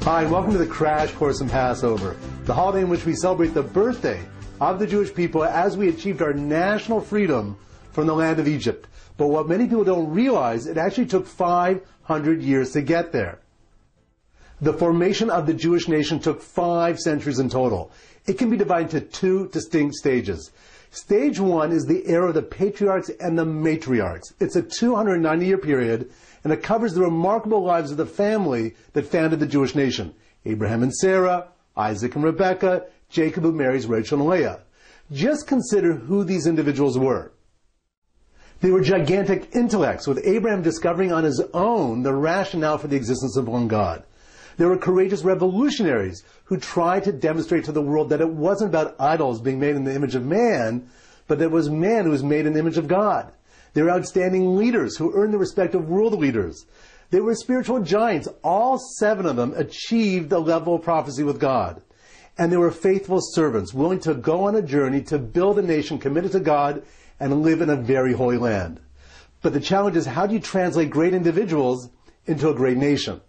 Hi, and welcome to the Crash Course in Passover, the holiday in which we celebrate the birthday of the Jewish people as we achieved our national freedom from the land of Egypt. But what many people don't realize, it actually took 500 years to get there. The formation of the Jewish nation took 5 centuries in total. It can be divided into 2 distinct stages. Stage 1 is the era of the patriarchs and the matriarchs. It's a 290-year period, and it covers the remarkable lives of the family that founded the Jewish nation. Abraham and Sarah, Isaac and Rebekah, Jacob who marries Rachel and Leah. Just consider who these individuals were. They were gigantic intellects, with Abraham discovering on his own the rationale for the existence of one God. They were courageous revolutionaries who tried to demonstrate to the world that it wasn't about idols being made in the image of man, but that it was man who was made in the image of God. They were outstanding leaders who earned the respect of world leaders. They were spiritual giants. All 7 of them achieved the level of prophecy with God. And they were faithful servants, willing to go on a journey to build a nation committed to God and live in a very holy land. But the challenge is, how do you translate great individuals into a great nation?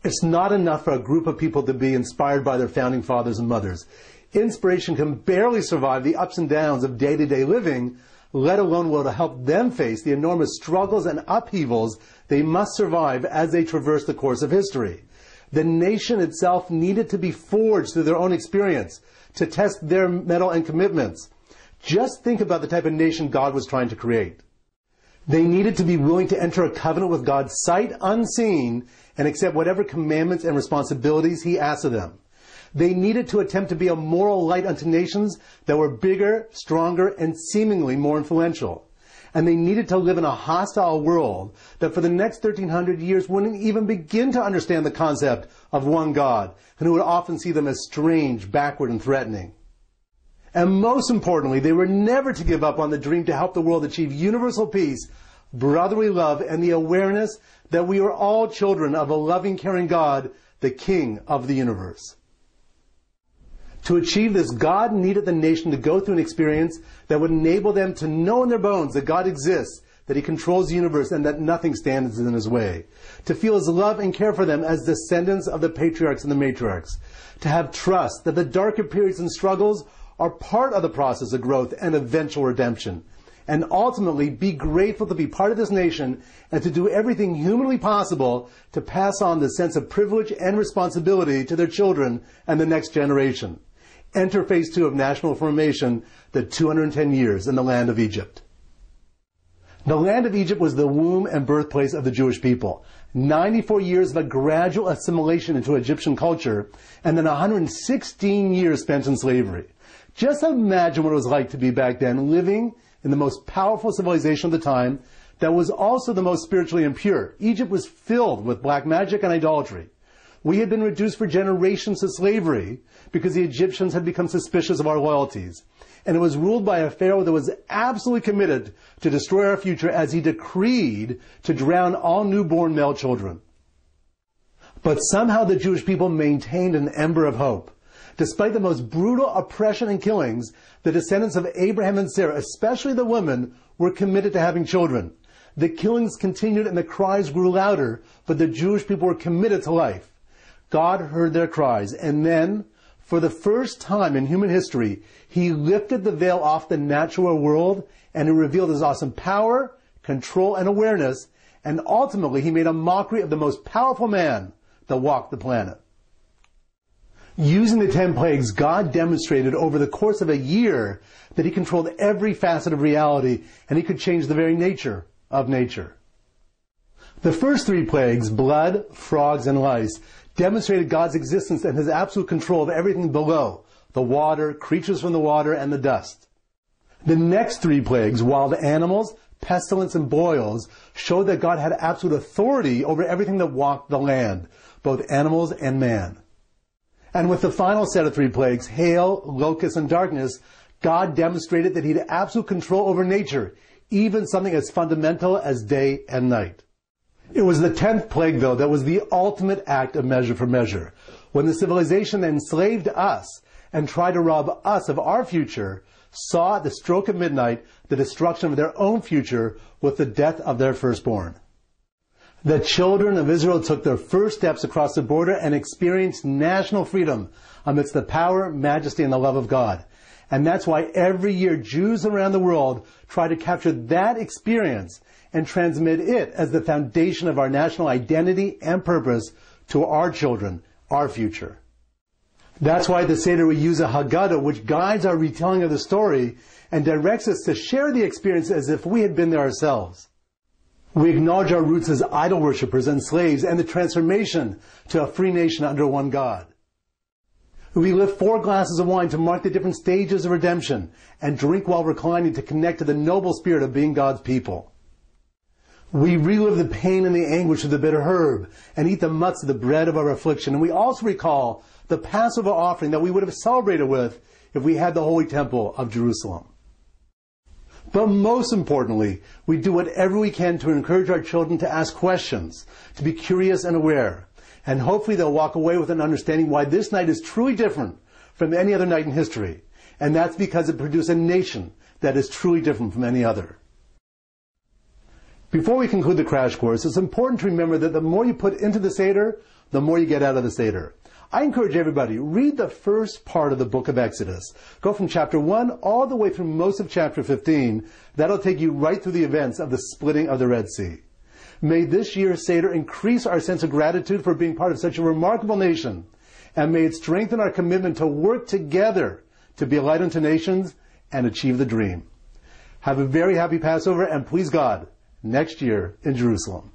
It's not enough for a group of people to be inspired by their founding fathers and mothers. Inspiration can barely survive the ups and downs of day-to-day living, let alone will to help them face the enormous struggles and upheavals they must survive as they traverse the course of history. The nation itself needed to be forged through their own experience, to test their mettle and commitments. Just think about the type of nation God was trying to create. They needed to be willing to enter a covenant with God sight unseen and accept whatever commandments and responsibilities He asked of them. They needed to attempt to be a moral light unto nations that were bigger, stronger, and seemingly more influential. And they needed to live in a hostile world that for the next 1,300 years wouldn't even begin to understand the concept of one God, and who would often see them as strange, backward, and threatening. And most importantly, they were never to give up on the dream to help the world achieve universal peace, brotherly love, and the awareness that we are all children of a loving, caring God, the King of the universe. To achieve this, God needed the nation to go through an experience that would enable them to know in their bones that God exists, that He controls the universe, and that nothing stands in His way. To feel His love and care for them as descendants of the patriarchs and the matriarchs. To have trust that the darker periods and struggles are part of the process of growth and eventual redemption. And ultimately be grateful to be part of this nation and to do everything humanly possible to pass on the sense of privilege and responsibility to their children and the next generation. Enter phase 2 of national formation, the 210 years in the land of Egypt. The land of Egypt was the womb and birthplace of the Jewish people. 94 years of a gradual assimilation into Egyptian culture, and then 116 years spent in slavery. Just imagine what it was like to be back then, living in the most powerful civilization of the time that was also the most spiritually impure. Egypt was filled with black magic and idolatry. We had been reduced for generations to slavery because the Egyptians had become suspicious of our loyalties. And it was ruled by a pharaoh that was absolutely committed to destroy our future, as he decreed to drown all newborn male children. But somehow the Jewish people maintained an ember of hope. Despite the most brutal oppression and killings, the descendants of Abraham and Sarah, especially the women, were committed to having children. The killings continued and the cries grew louder, but the Jewish people were committed to life. God heard their cries, and then, for the first time in human history, He lifted the veil off the natural world, and He revealed His awesome power, control, and awareness, and ultimately He made a mockery of the most powerful man that walked the planet. Using the 10 plagues, God demonstrated over the course of a year that He controlled every facet of reality, and He could change the very nature of nature. The first 3 plagues, blood, frogs, and lice, demonstrated God's existence and His absolute control of everything below, the water, creatures from the water, and the dust. The next 3 plagues, wild animals, pestilence, and boils, showed that God had absolute authority over everything that walked the land, both animals and man. And with the final set of 3 plagues, hail, locusts, and darkness, God demonstrated that He had absolute control over nature, even something as fundamental as day and night. It was the 10th plague, though, that was the ultimate act of measure for measure. When the civilization that enslaved us and tried to rob us of our future saw at the stroke of midnight the destruction of their own future with the death of their firstborn. The children of Israel took their first steps across the border and experienced national freedom amidst the power, majesty, and the love of God. And that's why every year Jews around the world try to capture that experience and transmit it as the foundation of our national identity and purpose to our children, our future. That's why at the Seder we use a Haggadah, which guides our retelling of the story and directs us to share the experience as if we had been there ourselves. We acknowledge our roots as idol worshippers and slaves and the transformation to a free nation under one God. We lift 4 glasses of wine to mark the different stages of redemption and drink while reclining to connect to the noble spirit of being God's people. We relive the pain and the anguish of the bitter herb and eat the mutz of the bread of our affliction. And we also recall the Passover offering that we would have celebrated with if we had the Holy Temple of Jerusalem. But most importantly, we do whatever we can to encourage our children to ask questions, to be curious and aware. And hopefully they'll walk away with an understanding why this night is truly different from any other night in history. And that's because it produced a nation that is truly different from any other. Before we conclude the crash course, it's important to remember that the more you put into the Seder, the more you get out of the Seder. I encourage everybody, read the first part of the book of Exodus. Go from chapter 1 all the way through most of chapter 15. That'll take you right through the events of the splitting of the Red Sea. May this year's Seder increase our sense of gratitude for being part of such a remarkable nation, and may it strengthen our commitment to work together to be a light unto nations and achieve the dream. Have a very happy Passover, and please God, next year in Jerusalem.